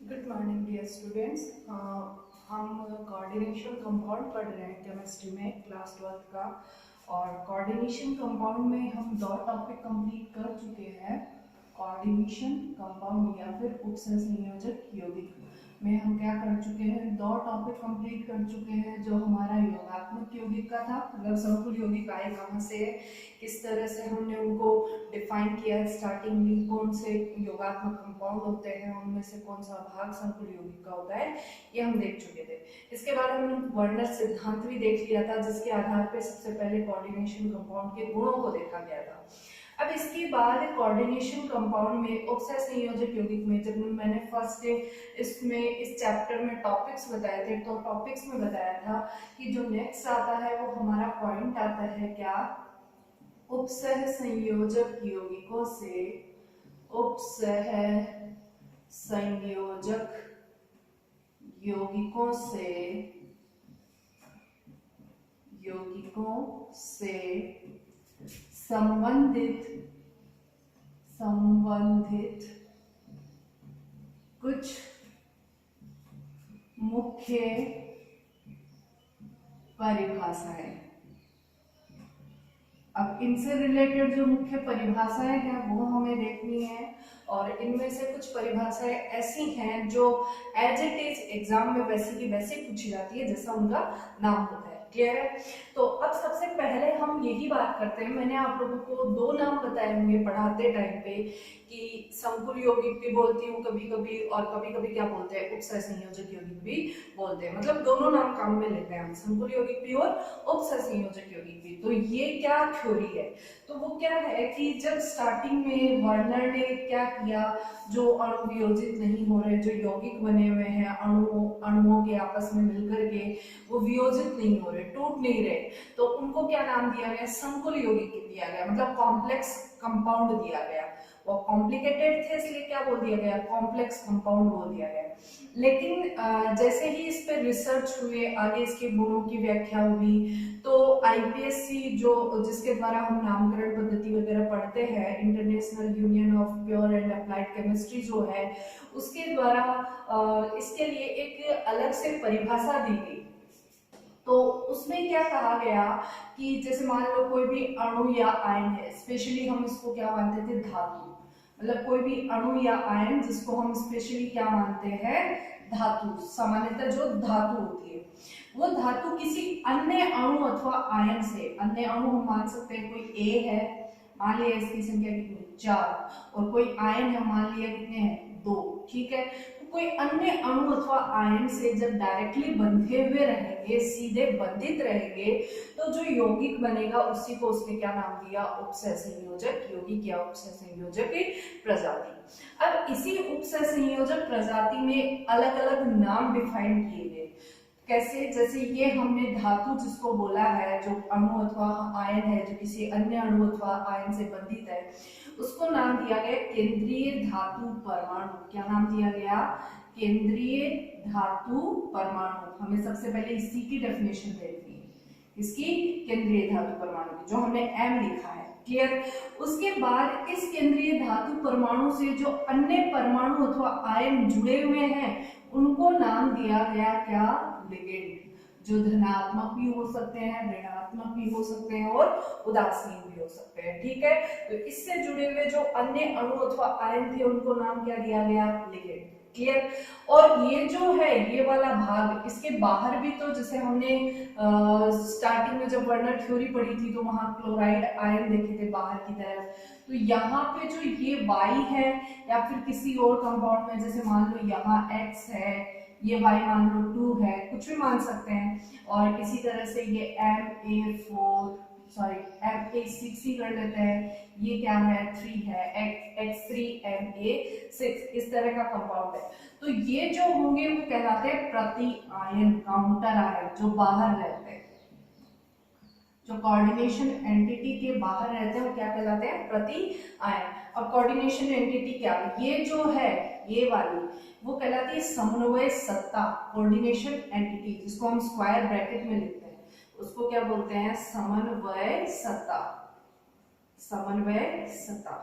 Good morning dear students. हम coordination compound पढ़ रहे हैं केमिस्ट्री में क्लास 12 का। और कोऑर्डिनेशन कंपाउंड में हम दो टॉपिक कंप्लीट कर चुके हैं। कोऑर्डिनेशन कंपाउंड या फिर उपसंयोजक यौगिक में हम क्या कर चुके हैं, दो टॉपिक कंप्लीट कर चुके हैं। जो हमारा योगात्मक यौगिक का था, मतलब संकुल यौगिक आए कहाँ से, किस तरह से हमने उनको डिफाइन किया है स्टार्टिंग में, कौन से योगात्मक कंपाउंड होते हैं, उनमें से कौन सा भाग संकुल यौगिक का होता है, ये हम देख चुके थे। इसके बाद हमने वर्नर सिद्धांत भी देख लिया था, जिसके आधार पर सबसे पहले कोऑर्डिनेशन कंपाउंड के गुणों को देखा गया था। अब इसके बाद कोऑर्डिनेशन कंपाउंड में उपसंयोजक यौगिक में जब मैंने फर्स्ट इसमें इस चैप्टर में टॉपिक्स बताए थे, तो टॉपिक्स में बताया था कि जो नेक्स्ट आता है वो हमारा पॉइंट आता है क्या, उपसंयोजक यौगिकों से उपसंयोजक यौगिकों से संबंधित कुछ मुख्य परिभाषाएं। अब इनसे रिलेटेड जो मुख्य परिभाषाएं हैं वो हमें देखनी है, और इनमें से कुछ परिभाषाएं ऐसी हैं जो एज इट इज एग्जाम में वैसी की वैसी पूछी जाती है जैसा उनका नाम होता है। क्लियर है? तो अब सबसे पहले हम यही बात करते हैं। मैंने आप लोगों को दो नाम बताए होंगे पढ़ाते टाइम पे कि संकुल यौगिक भी बोलती हूँ कभी कभी, और कभी कभी क्या बोलते हैं, उपसंयोजक यौगिक भी बोलते हैं। मतलब दोनों नाम काम में लेते हैं हम, संकुल यौगिक भी और उपसंयोजक यौगिक भी। तो ये क्या थ्योरी है, तो वो क्या है कि जब स्टार्टिंग में वर्नर ने क्या किया, जो अणु वियोजित नहीं हो रहे, जो यौगिक बने हुए हैं अणुओं के आपस में मिलकर के वो वियोजित नहीं हो रहे, टूट नहीं रहे, तो उनको क्या नाम दिया गया, संकुल यौगिक दिया गया, मतलब कॉम्प्लेक्स कंपाउंड दिया गया। वो कॉम्प्लिकेटेड थे इसलिए क्या बोल दिया गया, कॉम्प्लेक्स कंपाउंड बोल दिया गया। लेकिन जैसे ही इस पे रिसर्च हुए, आगे इसके गुणों की व्याख्या हुई, तो आईपीएससी जो जिसके द्वारा हम नामकरण पद्धति वगैरह पढ़ते हैं, international union of pure and applied chemistry जो है, उसके द्वारा इसके लिए एक अलग से परिभाषा दी गई। तो उसमें क्या कहा गया कि जैसे मान लो कोई भी अणु या आयन है, स्पेशली हम इसको क्या मानते थे, धातु, मतलब कोई भी अणु या आयन जिसको हम स्पेशली क्या मानते हैं, धातु। सामान्यतः जो धातु होती है वो धातु किसी अन्य अणु अथवा आयन से, अन्य अणु हम मान सकते हैं, कोई ए है, मान लिया इसकी संख्या कितनी, 4, और कोई आयन है, मान लिया कितने हैं, 2। ठीक है, कोई अन्य अणु अथवा आयन से जब डायरेक्टली बंधे हुए रहेंगे, सीधे बंधित रहेंगे, तो जो यौगिक बनेगा उसी को उसने क्या नाम दिया, उपसंयोजक यौगिक या उपसंयोजक प्रजाति। अब इसी उपसंयोजक प्रजाति में अलग अलग नाम डिफाइन किए गए। कैसे, जैसे ये हमने धातु जिसको बोला है, जो अणु अथवा आयन है, जो किसी अन्य अणु अथवा आयन से बंधित है, उसको नाम दिया गया केंद्रीय धातु परमाणु। क्या नाम दिया गया, केंद्रीय धातु परमाणु। हमें सबसे पहले इसी की डेफिनेशन देखनी है, इसकी केंद्रीय धातु परमाणु की, जो हमने एम लिखा है। क्लियर? उसके बाद इस केंद्रीय धातु परमाणु से जो अन्य परमाणु अथवा आयन जुड़े हुए हैं उनको नाम दिया गया क्या, लिगेंड, जो धनात्मक भी हो सकते हैं, ऋणात्मक भी हो सकते हैं और उदासीन भी हो सकते हैं। ठीक है, तो इससे जुड़े हुए जो अन्य अणु अथवा आयन थे उनको नाम क्या दिया गया, लिगेंड। क्लियर? और ये जो है, ये वाला भाग, इसके बाहर भी तो जैसे हमने स्टार्टिंग में जब वर्नर थ्योरी पढ़ी थी तो वहां क्लोराइड आयन देखे थे बाहर की तरफ। तो यहाँ पे जो ये Y है, या फिर किसी और कंपाउंड में जैसे मान लो यहाँ X है, ये Y मान लो 2 है, कुछ भी मान सकते हैं, और इसी तरह से ये Ma6 ही कर लेते हैं, ये क्या है, 3 है, X3Ma6, इस तरह का कंपाउंड है। तो ये जो होंगे वो कहलाते हैं प्रति आयन, काउंटर आयन, जो बाहर रहते हैं, जो कोऑर्डिनेशन एंटिटी के बाहर रहते हैं वो क्या कहलाते हैं, प्रति आयन। अब कोऑर्डिनेशन एंटिटी क्या है, ये जो है, ये वाली वो कहलाती है समन्वय सत्ता, कोऑर्डिनेशन एंटिटी, जिसको हम स्क्वायर ब्रैकेट में लिखते हैं, उसको क्या बोलते हैं, समन्वय सत्ता, समन्वय सत्ता।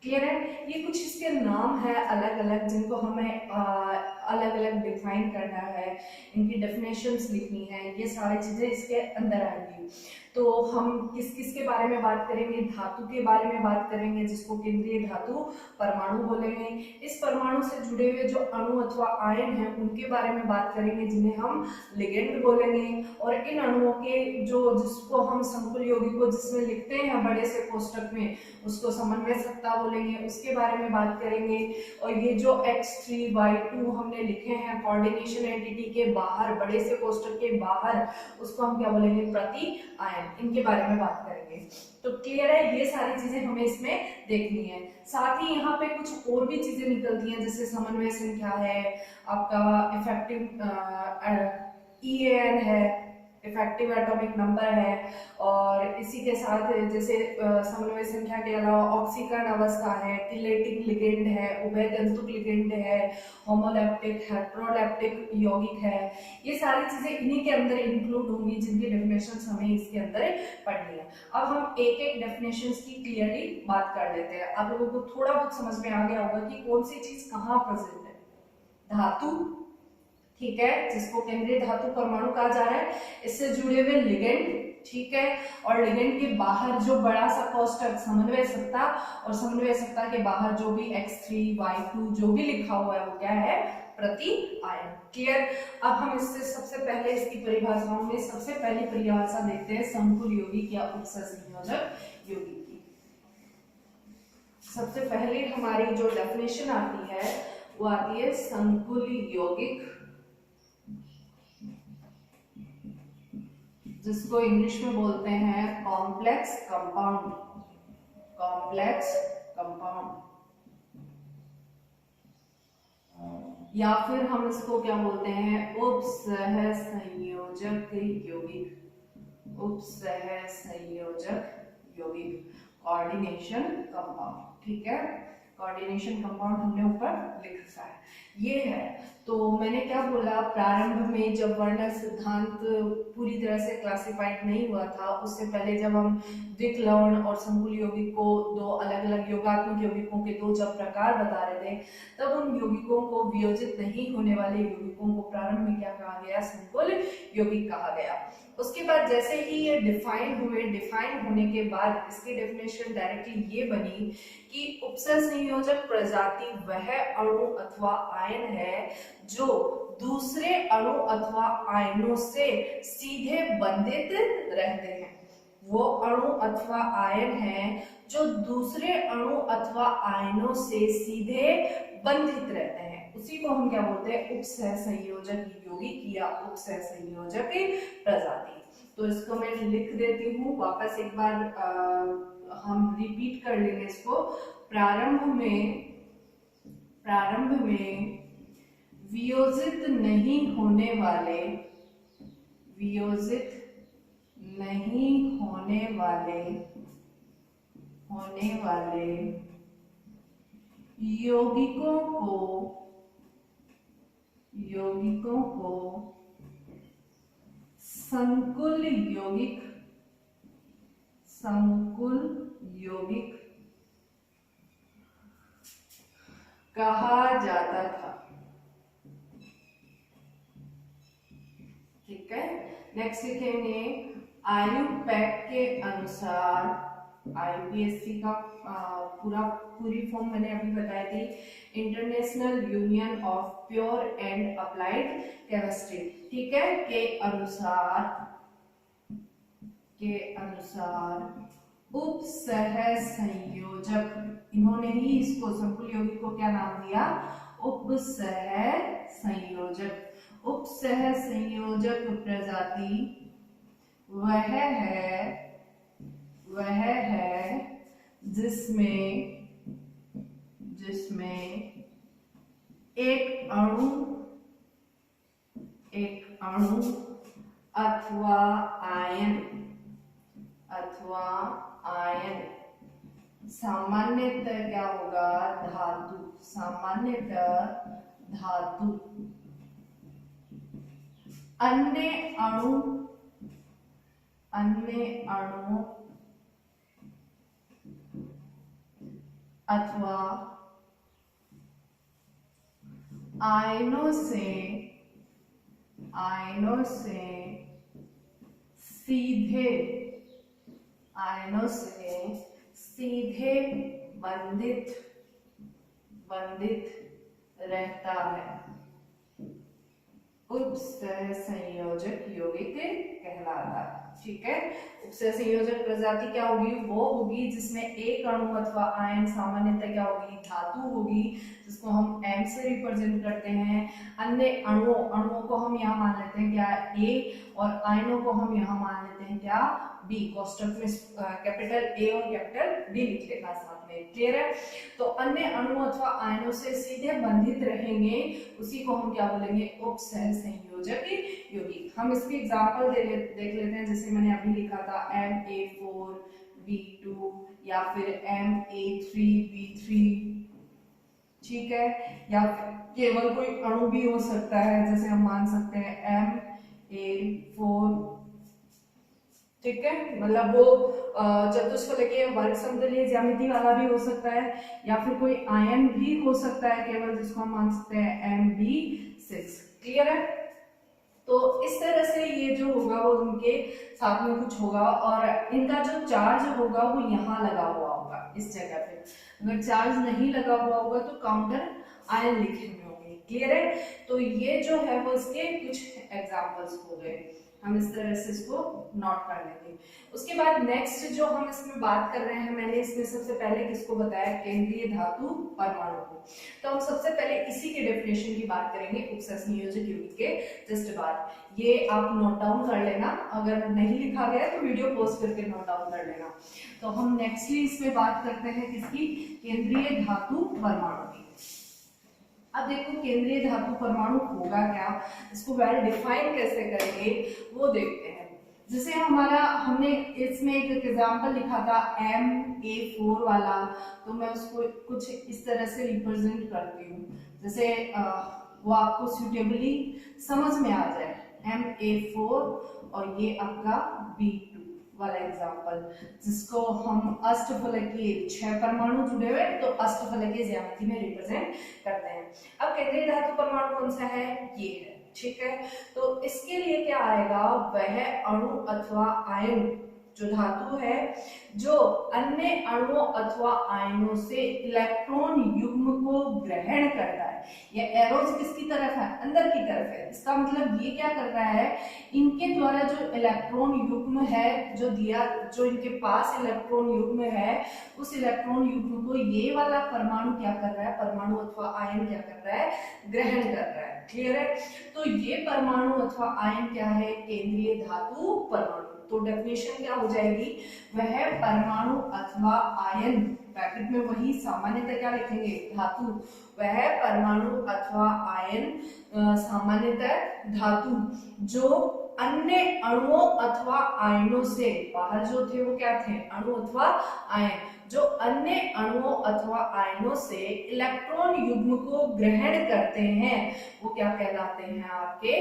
क्लियर है। ये कुछ इसके नाम है अलग अलग जिनको हमें अलग अलग डिफाइन करना है, इनकी डेफिनेशंस लिखनी है, ये सारी चीजें इसके अंदर आएंगी। तो हम किस किस के बारे में बात करेंगे, धातु के बारे में बात करेंगे जिसको केंद्रीय धातु परमाणु बोलेंगे। इस परमाणु से जुड़े हुए जो अणु अथवा आयन हैं उनके बारे में बात करेंगे जिन्हें हम लिगेंड बोलेंगे। और इन अणुओं के जो जिसको हम संकुल यौगिकों जिसमें लिखते हैं बड़े से कोष्टक में उसको समन्वय सत्ता बोलेंगे, उसके बारे में बात करेंगे। और ये जो X3 Y2 हमने लिखे हैं कोऑर्डिनेशन एंटिटी के बाहर बड़े से कोष्टक के बाहर, उसको हम क्या बोलेंगे, प्रति आयन, इनके बारे में बात करेंगे। तो क्लियर है, ये सारी चीजें हमें इसमें देखनी है। साथ ही यहाँ पे कुछ और भी चीजें निकलती हैं जैसे समन्वय संख्या है, आपका इफेक्टिव EAN है, इफेक्टिव एटॉमिक नंबर है, और इसी के साथ जैसे समन्वय संख्या के अलावा ऑक्सीकरण अवस्था है, टिलेटिक लिगेंड है, उभयतंतुक लिगेंड है, होमोलैप्टिक, हेट्रोलैप्टिक यौगिक है, ये सारी चीजें इन्हीं के अंदर इंक्लूड होंगी जिनकी डेफिनेशंस हमें इसके अंदर पढ़नी है। अब हम एक एक डेफिनेशंस की क्लियरली बात कर लेते हैं। आप लोगों को थोड़ा बहुत समझ में आ गया होगा कि कौन सी चीज कहाँ प्रेजेंट है। धातु, ठीक है, जिसको केंद्रीय धातु परमाणु कहा जा रहा है, इससे जुड़े हुए लिगेंड, ठीक है, और लिगेंड के बाहर जो बड़ा सा कोष्टक समन्वय सत्ता, और समन्वय सत्ता के बाहर जो भी X3 Y2 जो भी लिखा हुआ है वो क्या है, प्रति आयन। क्लियर। अब हम इससे सबसे पहले इसकी परिभाषाओं में सबसे पहली परिभाषा देखते हैं संकुल यौगिक या उपसंयोजक यौगिक की। सबसे पहले हमारी जो डेफिनेशन आती है वो आती है संकुल यौगिक, जिसको इंग्लिश में बोलते हैं कॉम्प्लेक्स कंपाउंड, कॉम्प्लेक्स कंपाउंड, या फिर हम इसको क्या बोलते हैं, उपसह संयोजक यौगिक, उपसह संयोजक यौगिक, कोऑर्डिनेशन कंपाउंड। ठीक है, कोऑर्डिनेशन कंपाउंड हमने ऊपर लिख रखा है, ये है। तो मैंने क्या बोला, प्रारंभ में जब वर्ण सिद्धांत पूरी तरह से क्लासिफाइड नहीं हुआ था, उससे पहले जब हम द्विक्लवण और संकुल यौगिक को, दो अलग अलग योगात्मक यौगिकों के दो जब प्रकार बता रहे थे, तब उन यौगिकों को वियोजित नहीं होने वाले यौगिकों को प्रारंभ में क्या कहा गया, संकुल यौगिक कहा गया। उसके बाद जैसे ही ये डिफाइन हुए, डिफाइन होने के बाद इसकी डेफिनेशन डायरेक्टली ये बनी कि उपसह संयोजक प्रजाति वह अणु अथवा आयन है जो दूसरे अणु अथवा आयनों से सीधे बंधित रहते हैं। वो अणु अथवा आयन है जो दूसरे अणु अथवा आयनों से सीधे बंधित रहते हैं, उसी को हम क्या बोलते हैं, उपसह संयोजक यौगिक या उपसह संयोजक प्रजाति। तो इसको मैं लिख देती हूँ वापस एक बार, हम रिपीट कर लेंगे इसको। प्रारंभ में वियोजित नहीं होने वाले, वियोजित नहीं होने वाले यौगिकों को संकुल यौगिक कहा जाता था। ठीक है, नेक्स्ट लिखेंगे, आयुपैक के अनुसार, IUPAC का पूरी फॉर्म मैंने अभी बताई थी, international union of pure and applied chemistry, ठीक है, के अनुसार उपसह संयोजक, इन्होंने ही इसको संकुल यौगिक को क्या नाम दिया, उपसह संयोजक। उपसह संयोजक प्रजाति वह है जिसमें एक अणु अथवा आयन सामान्यतः क्या होगा, धातु, अन्य अथवा आयनों से सीधे बंधित रहता है, उपसह संयोजक यौगिक कहलाता है। ठीक है, उपसह संयोजक प्रजाति क्या होगी? वो होगी जिसमें एक अणु अथवा आयन, सामान्यतः क्या होगी? धातु होगी, जिसको हम एम से रिप्रेजेंट करते हैं। अन्य अणुओं को हम यहाँ मान लेते हैं क्या? ए, और आयनों को हम यहाँ मान लेते हैं क्या? बी। कोष्टक में कैपिटल ए और कैपिटल डी लिख लेना साथ में। क्लियर है? तो अन्य अणु अथवा आयनों से सीधे बंधित रहेंगे, उसी को हम क्या बोलेंगे? उपसह संयोजक यौगिक। हम इसकी एग्जांपल देख लेते हैं, जैसे मैंने अभी लिखा था Ma4B2 या फिर Ma3B3। ठीक है, या केवल कोई अणु भी हो सकता है, जैसे हम मान सकते हैं Ma4। ठीक है, मतलब वो चतुष्फलकीय वर्ग समतलीय ज्यामिति वाला भी हो सकता है, या फिर कोई आयन भी हो सकता है केवल, जिसको हम मान सकते हैं Mb6। क्लियर है? तो इस तरह से ये जो होगा वो उनके साथ में कुछ होगा, और इनका जो चार्ज होगा वो यहाँ लगा हुआ होगा इस जगह पे। अगर चार्ज नहीं लगा हुआ होगा तो काउंटर आयन लिखे हुए होंगे। क्लियर है? तो ये जो है वो इसके कुछ एग्जांपल्स हो गए, हम इस तरह से इसको नोट कर लेंगे। उसके बाद नेक्स्ट जो हम इसमें बात कर रहे हैं, मैंने इसमें सबसे पहले किसको बताया? केंद्रीय धातु परमाणु को। तो हम सबसे पहले इसी के डेफिनेशन की बात करेंगे उपसह संयोजक यौगिक के जस्ट बाद। ये आप नोट डाउन कर लेना, अगर नहीं लिखा गया तो वीडियो पॉज करके नोट डाउन कर लेना। तो हम नेक्स्टली इसमें बात करते हैं किसकी? केंद्रीय धातु परमाणु की। अब देखो केंद्रीय धातु परमाणु होगा क्या, इसको वेल डिफाइन कैसे करेंगे वो देखते हैं। जैसे हमने इसमें एक एग्जांपल लिखा था Ma4 वाला, तो मैं उसको कुछ इस तरह से रिप्रेजेंट करती हूँ, जैसे वो आपको सुटेबली समझ में आ जाए। Ma4 और ये आपका B2 वाला एग्जांपल, जिसको हम अष्टफलकीय 6 परमाणु जुड़े हुए तो अष्टफलकीय ज्यामिति में रिप्रेजेंट करते हैं। अब केंद्रीय धातु परमाणु कौन सा है? ये है। ठीक है, तो इसके लिए क्या आएगा? वह अणु अथवा आयन जो धातु है जो अन्य अणुओं अथवा आयनों से इलेक्ट्रॉन युग्म को ग्रहण करता है। ये एरोज किसकी तरफ है? अंदर की तरफ है। इसका मतलब ये क्या कर रहा है? इनके द्वारा जो इलेक्ट्रॉन युग्म है जो इनके पास इलेक्ट्रॉन युग्म है, उस इलेक्ट्रॉन युग्म को ये वाला परमाणु क्या कर रहा है? परमाणु अथवा आयन क्या कर रहा है? ग्रहण कर रहा है। क्लियर है? तो ये परमाणु अथवा आयन क्या है? केंद्रीय धातु परमाणु। तो डेफिनेशन क्या हो जाएगी? वह परमाणु अथवा आयन, ब्रैकेट में वही सामान्यतः क्या लिखेंगे? धातु। वह परमाणु अथवा आयन सामान्यतः धातु जो अन्य अणुओं अथवा आयनों से, बाहर जो थे वो क्या थे? अणु अथवा आयन, जो अन्य अणुओं अथवा आयनों से इलेक्ट्रॉन युग्म को ग्रहण करते हैं, वो क्या कहलाते हैं? आपके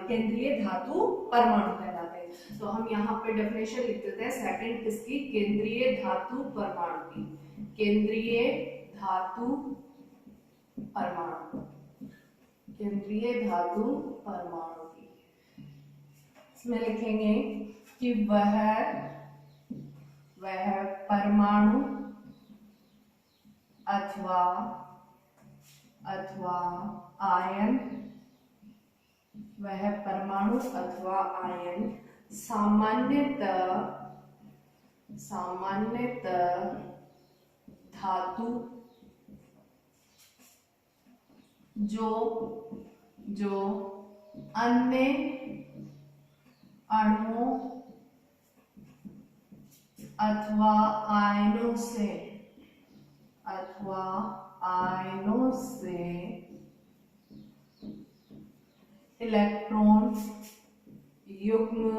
केंद्रीय धातु परमाणु कहलाते हैं। तो हम यहाँ पे डेफिनेशन लिख देते हैं सेकंड किसकी? केंद्रीय धातु परमाणु की। केंद्रीय धातु परमाणु, केंद्रीय धातु परमाणु की। इसमें लिखेंगे कि वह परमाणु अथवा आयन, वह परमाणु अथवा आयन सामान्यतः धातु जो अन्य अणुओं अथवा आयनों से इलेक्ट्रॉन युग्म,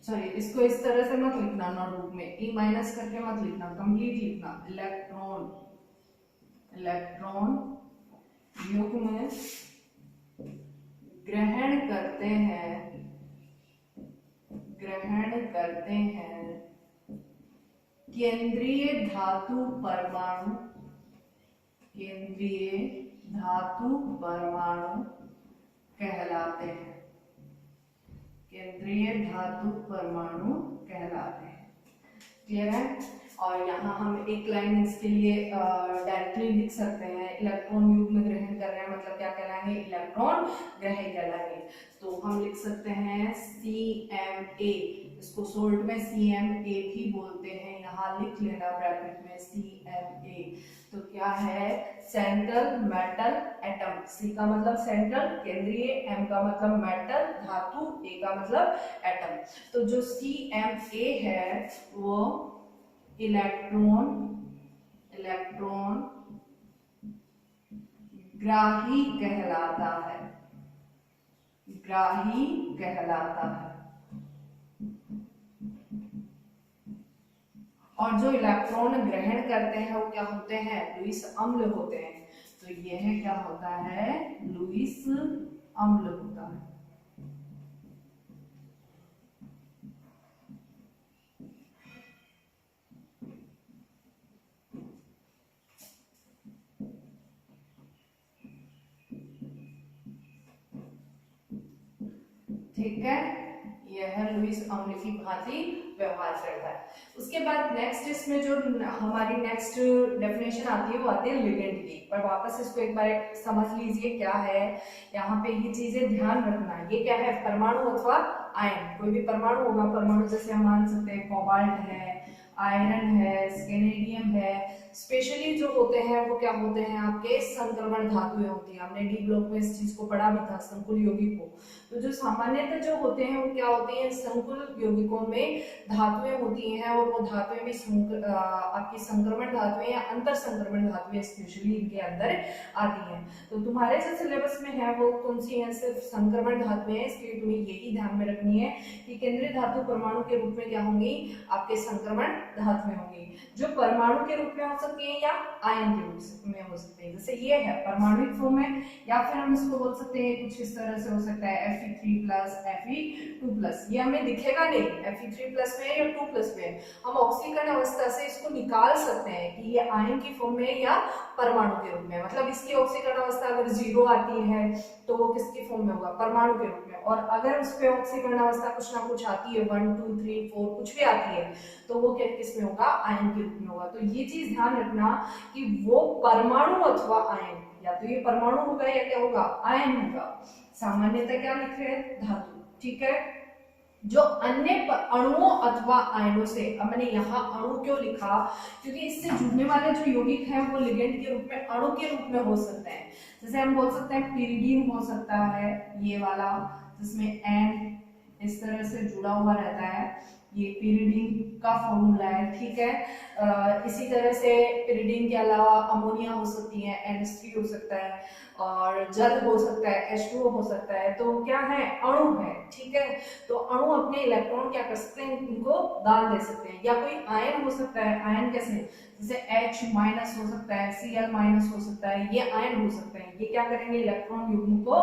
सॉरी इसको इस तरह से मत लिखना ना रूप में, ई माइनस करके मत लिखना, कंप्लीट लिखना। इलेक्ट्रॉन युग्म ग्रहण करते हैं केंद्रीय धातु परमाणु, केंद्रीय धातु परमाणु कहलाते हैं, केंद्रीय धातु परमाणु कहलाते हैं। क्लियर है? और यहाँ हम एक लाइन इसके लिए डायरेक्टली लिख सकते हैं, इलेक्ट्रॉन युग्म ग्रहण कर रहे हैं मतलब क्या कहलाएंगे, इलेक्ट्रॉन ग्रहण कहलाएंगे। तो हम लिख सकते हैं CMA, इसको शॉर्ट में CMA भी बोलते हैं, यहाँ लिख लेना ब्रैकेट में CMA। तो क्या है, सेंट्रल मेटल एटम। C का मतलब सेंट्रल केंद्रीय, M का मतलब मेटल धातु, A का मतलब एटम। तो जो CMA है वो इलेक्ट्रॉन ग्राही कहलाता है, ग्राही कहलाता है। और जो इलेक्ट्रॉन ग्रहण करते हैं वो क्या होते हैं, लुईस अम्ल होते हैं। तो यह क्या होता है, लुईस अम्ल होता है। ठीक है, यह लुईस अम्ल की भांति व्यवहार करता है। उसके बाद नेक्स्ट इसमें जो हमारी नेक्स्ट डेफिनेशन आती है वो आती है लिगेंड की। पर वापस इसको एक बार समझ लीजिए क्या है, यहाँ पे ये चीजें ध्यान रखना है। ये क्या है, परमाणु अथवा आयन। कोई भी परमाणु होगा, परमाणु जैसे हम मान सकते हैं कोबाल्ट है, आयरन है, स्केनेडियम है। स्पेशली जो होते हैं वो क्या होते हैं, आपके संक्रमण धातुएं होती हैं। हमने डी ब्लॉक में इस चीज को पढ़ा भी था, संकुल यौगिकों। तो जो सामान्यतः जो होते हैं वो क्या होते हैं, संकुल यौगिकों में धातुएं होती हैं, और वो धातुएं भी आपकी संक्रमण धातुएं या अंतर संक्रमण धातुएं स्पेशली इनके अंदर आती हैं। तो तुम्हारे जो सिलेबस में है वो कौन सी है, सिर्फ संक्रमण धातुएं हैं। इसलिए तुम्हें यही ध्यान में रखनी है कि केंद्रीय धातु परमाणु के रूप में क्या होंगी, आपके संक्रमण धातुएं होंगी, जो परमाणु के रूप में हो सकती है या आयन के रूप में हो सकते हैं। जैसे ये है परमाणुिक फॉर्म में, या फिर हम इसको बोल सकते हैं कुछ इस तरह से हो सकता है Fe3+, Fe2+। ये हमें दिखेगा नहीं Fe3+ में या 2+ में, हम ऑक्सीकरण अवस्था से इसको निकाल सकते हैं कि ये आयन की फॉर्म में या परमाणु के रूप में। मतलब इसकी ऑक्सीकरण अवस्था अगर 0 आती है तो वो किसकी फॉर्म में होगा, परमाणु के रूप में। और अगर उस पे ऑक्सीकरण अवस्था कुछ ना कुछ आती है, 1 2 3 4 कुछ भी आती है, तो वो किस में होगा, आयन के रूप में होगा। तो ये चीज ध्यान रखना कि वो परमाणु अथवा आयन, या तो ये परमाणु होगा या क्या होगा, आयन होगा। सामान्यतः क्या लिख रहे हैं, धातु। ठीक है, जो अन्य अणुओं अथवा आयनों से, अब मैंने यहाँ अणु क्यों लिखा, क्योंकि इससे जुड़ने वाले जो यौगिक हैं वो लिगेंड के रूप में, अणु के रूप में हो सकते हैं। जैसे हम बोल सकते हैं पिरिडीन हो सकता है, ये वाला जिसमें N इस तरह से जुड़ा हुआ रहता है, ये पिरिडीन का फॉर्मूला है। ठीक है, इसी तरह से पिरिडीन के अलावा अमोनिया हो सकती है, NH3 हो सकता है, और जल हो सकता है, H2O हो सकता है। तो क्या है, अणु है। ठीक है, तो अणु अपने इलेक्ट्रॉन क्या कर सकते हैं, इनको दान दे सकते हैं। या कोई आयन हो सकता है, आयन कैसे, जैसे H- हो सकता है, Cl- हो सकता है, ये आयन हो सकते हैं। ये क्या करेंगे, इलेक्ट्रॉन युग्म को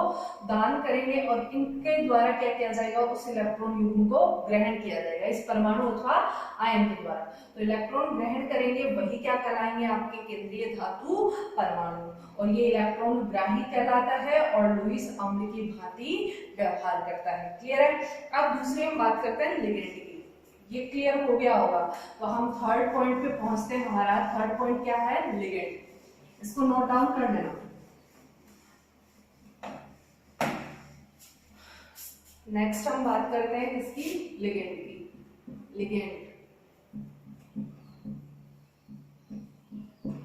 दान करेंगे और इनके द्वारा क्या किया जाएगा, उस इलेक्ट्रॉन युग्म को ग्रहण किया जाएगा इस परमाणु अथवा आयन के द्वारा। तो इलेक्ट्रॉन ग्रहण करेंगे वही क्या कहलाएंगे, आपके केंद्रीय धातु परमाणु। और ये इलेक्ट्रॉन ग्राही कहलाता है और लुईस अम्ल की भांति व्यवहार करता है। क्लियर है? अब दूसरी हम बात करते हैं लिगेंड की। ये क्लियर हो गया होगा, तो हम थर्ड पॉइंट पे पहुंचते हैं। हमारा थर्ड पॉइंट क्या है, लिगेंड। इसको नोट डाउन कर लेना। नेक्स्ट हम बात करते हैं किसकी, लिगेंड की। लिगेंड,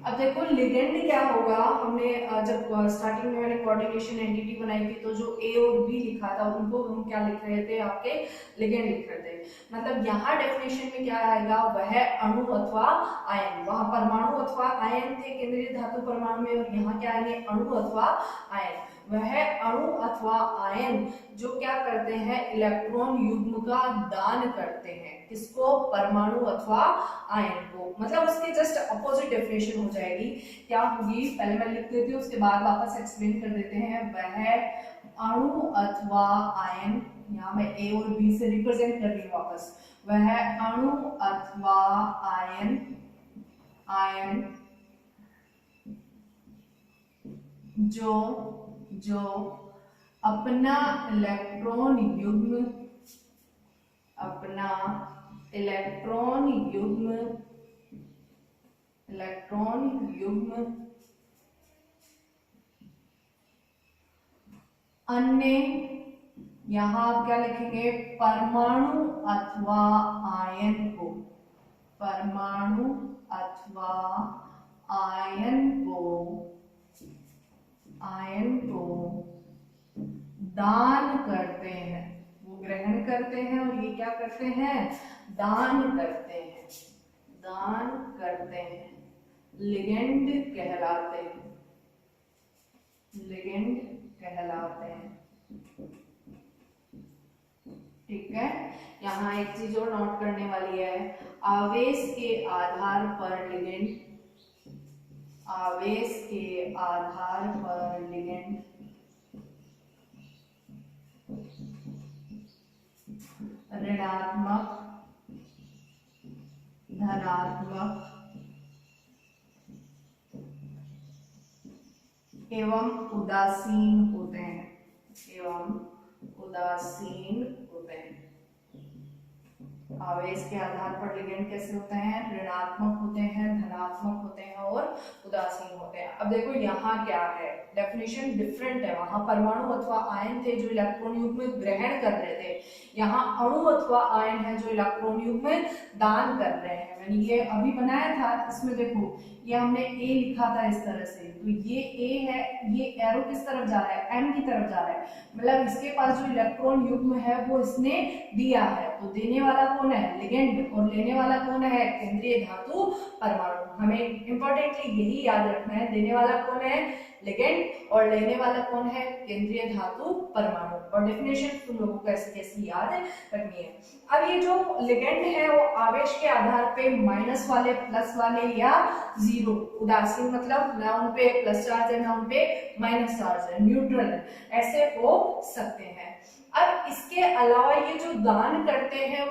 अब देखो लिगेंड क्या होगा, हमने जब स्टार्टिंग में मैंने कोऑर्डिनेशन एंटिटी बनाई थी तो जो A और B लिखा था उनको हम क्या लिख रहे थे, आपके लिगेंड लिख रहे थे। मतलब यहाँ डेफिनेशन में क्या आएगा, वह अणु अथवा आयन। वहां परमाणु अथवा आयन थे केंद्रीय धातु परमाणु में, और यहाँ क्या आएंगे, अणु अथवा आयन। वह अणु अथवा आयन जो क्या करते हैं, इलेक्ट्रॉन युग्म का दान करते हैं। किसको, परमाणु अथवा आयन को। मतलब उसके जस्ट अपोजिट डेफिनेशन हो जाएगी। क्या होगी, पहले मैं लिख देती हूँ, उसके बाद वापस एक्सप्लेन कर देते हैं। वह अणु अथवा आयन, यहाँ मैं ए और बी से रिप्रेजेंट कर रही हूँ वापस, वह अणु अथवा आयन जो अपना इलेक्ट्रॉन युग्म अन्य, यहां आप क्या लिखेंगे, परमाणु अथवा आयन को, परमाणु अथवा आयन को दान करते हैं, वो ग्रहण करते हैं और ये क्या करते हैं, दान करते हैं, लिगेंड कहलाते हैं। ठीक है, यहाँ एक चीज और नोट करने वाली है, आवेश के आधार पर लिगेंड ऋणात्मक, धनात्मक एवं उदासीन होते हैं, आवेश के आधार पर लिगेंड कैसे होते हैं, ऋणात्मक होते हैं, धनात्मक होते हैं और उदासीन होते हैं। अब देखो यहाँ क्या है, डेफिनेशन डिफरेंट है, वहां परमाणु अथवा आयन थे जो इलेक्ट्रॉन युग्म ग्रहण कर रहे थे, यहाँ अणु अथवा आयन है जो इलेक्ट्रॉन युग्म दान कर रहे हैं। मैंने ये अभी बनाया था, इसमें देखो ये हमने ए लिखा था इस तरह से, तो ये ए है, ये एरो किस तरफ जा रहा है, एम की तरफ जा रहा है, मतलब इसके पास जो इलेक्ट्रॉन युग्म है वो इसने दिया है, तो देने वाला कौन है, लिगेंड, और लेने वाला कौन है, केंद्रीय धातु परमाणु। हमें इंपॉर्टेंटली यही याद रखना है, देने वाला कौन है, लिगेंड, और लेने वाला कौन है, केंद्रीय धातु परमाणु। और डेफिनेशन तुम लोगों को ऐसे कैसे याद रखनी है। अब ये जो लिगेंड है वो आवेश के आधार पे माइनस वाले, प्लस वाले या जीरो, उदासीन मतलब ना उन पे प्लस चार्ज है ना उन पे माइनस चार्ज है, न्यूट्रल है, ऐसे हो सकते हैं। अब इसके अलावा ये जो दान करते हैं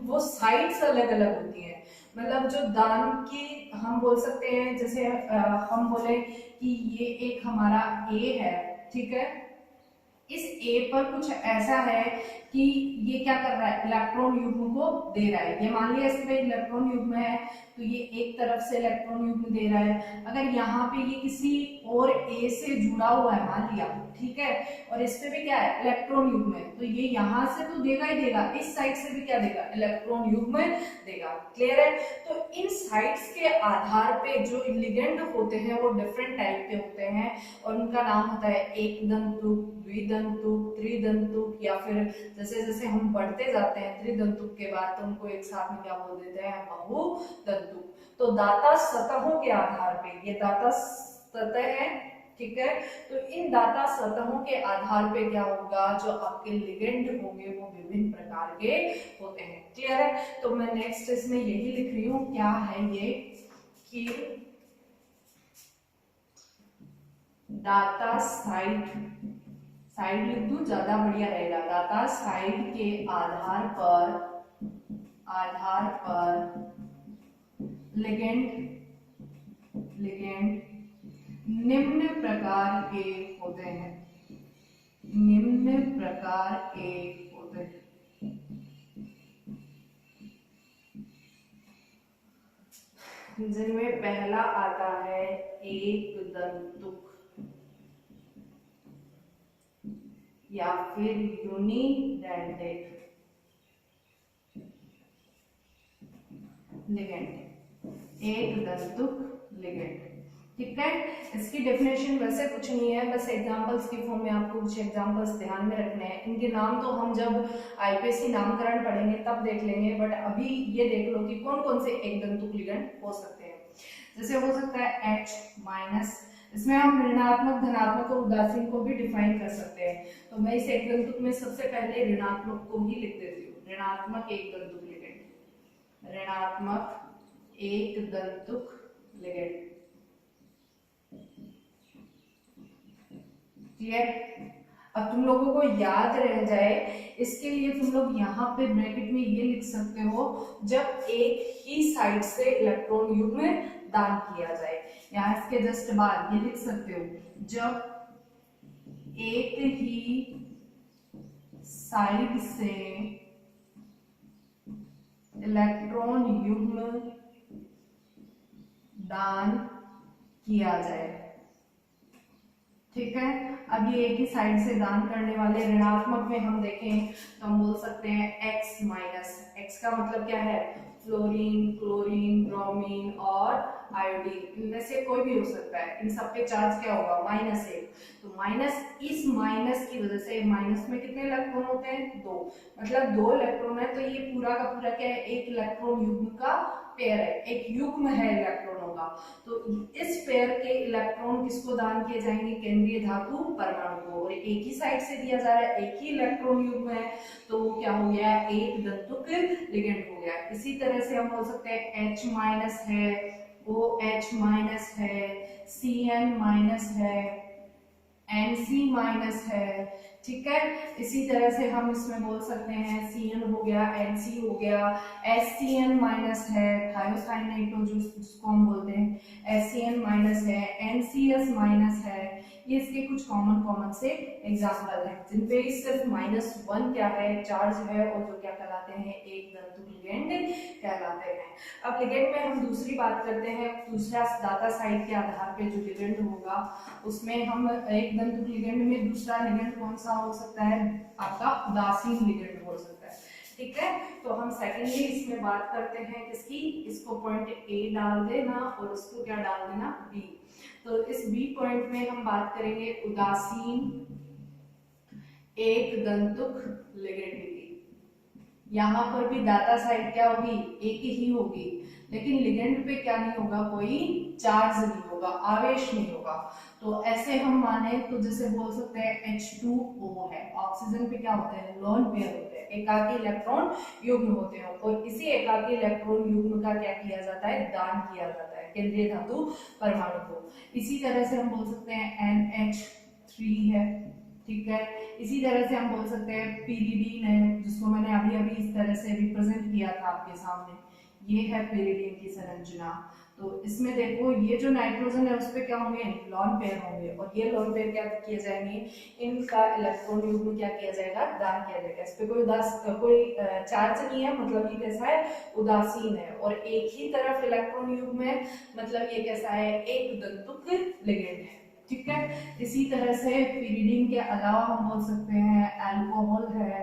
वो साइड्स अलग अलग होती हैं, मतलब जो दान की हम बोल सकते हैं, जैसे हम बोले कि ये एक हमारा ए है, ठीक है, इस ए पर कुछ ऐसा है कि ये क्या कर रहा है, इलेक्ट्रॉन युग्म को दे रहा है, ये मान लिया इस पे इलेक्ट्रॉन युग्म है तो ये एक तरफ से इलेक्ट्रॉन युग्म दे रहा है। अगर यहाँ पे ये किसी और ए से जुड़ा हुआ है मान लिया, ठीक है, और इस पे भी क्या है, इलेक्ट्रॉन युग्म है, तो ये यहाँ से तो देगा ही देगा, इस साइड से भी क्या देगा, इलेक्ट्रॉन युग्म देगा। क्लियर है, तो इन साइड्स के आधार पे जो लिगेंड होते हैं वो डिफरेंट टाइप के होते हैं और उनका नाम होता है एक दंतुक, द्विदंतुक, त्रिदंतुक, या फिर जैसे जैसे हम बढ़ते जाते हैं त्रिदंतुक के बाद तो उनको एक साथ में क्या बोल देते हैं, बहुदंतुक। तो दाता सतहों के आधार पे, ये दाता सतह है, ठीक है, तो इन दाता सतहों के आधार पे क्या होगा, जो आपके लिगेंड होंगे वो विभिन्न प्रकार के होते हैं। क्लियर है, तो मैं नेक्स्ट इसमें यही लिख रही हूँ, क्या है ये कि दाता साइड लिख दूं ज्यादा बढ़िया रहेगा, दाता साइड के आधार पर लिगेंड निम्न प्रकार के होते हैं, जिनमें पहला आता है एक दंतुक या फिर यूनिडेंटिक लिगेंड, एक दंतुक लिगेंड। ठीक है, इसकी डेफिनेशन वैसे कुछ नहीं है, बस एग्जांपल्स की फॉर्म में आपको कुछ एग्जांपल्स ध्यान में रखने हैं। इनके नाम तो हम जब आईपीएससी नामकरण पढ़ेंगे तब देख लेंगे, बट अभी ये देख लो कि कौन कौन से एक दंतुक लिगेंड हो सकते हैं। जैसे हो सकता है H-, इसमें हम ऋणात्मक, धनात्मक और उदासीन को भी डिफाइन कर सकते हैं। तो मैं इस एक दंतुक में सबसे पहले ऋणात्मक को ही लिख देती हूँ, ऋणात्मक एक दंतुक लिगेंड, ऋणात्मक एक दंतुक लिगेंड। क्लियर। अब तुम लोगों को याद रह जाए इसके लिए तुम लोग यहाँ पे ब्रैकेट में ये लिख सकते हो, जब एक ही साइड से इलेक्ट्रॉन युग्म दान किया जाए। यहाँ इसके जस्ट बाद ये लिख सकते हो, जब एक ही साइड से इलेक्ट्रॉन युग्म दान किया जाए। ठीक है, अब ये एक ही साइड से दान करने वाले ऋणात्मक में हम देखें तो हम बोल सकते हैं x माइनस। x का मतलब क्या है, फ्लोरीन, क्लोरीन, ब्रोमीन और आयोडीन, इनमें से कोई भी हो सकता है। इन सब पे चार्ज क्या होगा, -1। तो माइनस, इस माइनस की वजह से माइनस में कितने इलेक्ट्रॉन होते हैं, 2, मतलब 2 इलेक्ट्रॉन है। तो ये पूरा का पूरा क्या है, एक इलेक्ट्रॉन युग्म का पेयर है, एक युग्म है इलेक्ट्रॉनों का। तो इस पेयर के इलेक्ट्रॉन किसको दान किए जाएंगे, केंद्रीय धातु परमाणु को। और एक ही साइड से दिया जा रहा है, एक ही इलेक्ट्रॉन युग्म है, तो वो क्या हो गया, एक दंतुक लिगेंड हो गया। इसी तरह से हम बोल सकते हैं H माइनस है, OH माइनस है, Cn माइनस है, Nc माइनस है। ठीक है, इसी तरह से हम इसमें बोल सकते हैं Cn हो गया, Nc हो गया, SCN माइनस है, थायोसाइनाइटो जिसको हम बोलते हैं, SCN माइनस है, NCS माइनस है। ये इसके कुछ कॉमन से एग्जाम्पल है जिनपे सिर्फ -1 क्या है, चार्ज है, और जो क्या कहलाते हैं, एक दंतुक लिगेंड कहलाते हैं। अब लिगेंड में हम दूसरी बात करते हैं, दूसरा दाता साइड के आधार पे जो लिगेंड होगा उसमें हम एक दंतुक लिगेंड में दूसरा लिगेंड कौन सा हो सकता है, आपका उदासीन लिगेंड हो सकता है। ठीक है, तो हम सेकेंडली इसमें बात करते हैं किसकी, इसको पॉइंट A डाल देना और इसको क्या डाल देना, B। तो इस B पॉइंट में हम बात करेंगे उदासीन एक दंतुक लिगेंड की। यहाँ पर भी दाता साइड क्या होगी, एक ही होगी, लेकिन लिगेंड पे क्या नहीं होगा, कोई चार्ज नहीं होगा, आवेश नहीं होगा। तो ऐसे हम माने तो जैसे बोल सकते हैं H2O है, ऑक्सीजन पे क्या होते हैं, लोन पेयर होते हैं, एकाकी इलेक्ट्रॉन युग्म होते हैं, और इसी एकाकी इलेक्ट्रॉन युग्म का क्या किया जाता है, दान किया जाता है केंद्रीय धातु परमाणु को। इसी तरह से हम बोल सकते हैं NH3 है। ठीक है, इसी तरह से हम बोल सकते हैं pyridine है, जिसको मैंने अभी अभी इस तरह से रिप्रेजेंट किया था आपके सामने, ये है pyridine की संरचना। तो इसमें देखो ये जो नाइट्रोजन है उस पे क्या होंगे, लॉन पेयर होंगे, और ये लॉन पेयर क्या किए जाएंगे, इनका इलेक्ट्रॉन युग्म क्या किया जाएगा, दान किया जाएगा। इस पे कोई चार्ज नहीं है, मतलब ये कैसा है, उदासीन है, और एक ही तरफ इलेक्ट्रॉन युग्म है, मतलब ये कैसा है, एक दंतुक लिगेंड है। ठीक है, इसी तरह से pyridine के अलावा हम बोल सकते हैं अल्कोहल है,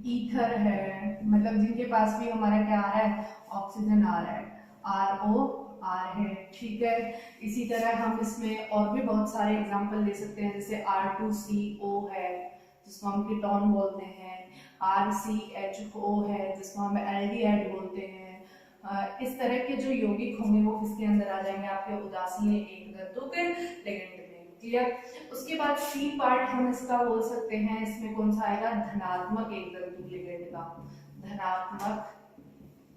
ईथर है, मतलब जिनके पास भी हमारा क्या आ रहा है, ऑक्सीजन आ रहा है, ROR है। ठीक है, इसी तरह हम इसमें और भी बहुत सारे एग्जांपल ले सकते हैं, जैसे R2CO है जिसको हम कीटोन बोलते हैं, RCHO है जिसको हम एल्डिहाइड बोलते हैं। इस तरह के जो यौगिक होंगे वो किसके अंदर आ जाएंगे, आपके उदासीन एक दंतुक लिगेंड में। क्लियर, उसके बाद सी पार्ट हम इसका बोल सकते हैं, इसमें कौन सा आएगा, धनात्मक एक दंतुक लिगेंड का, धनात्मक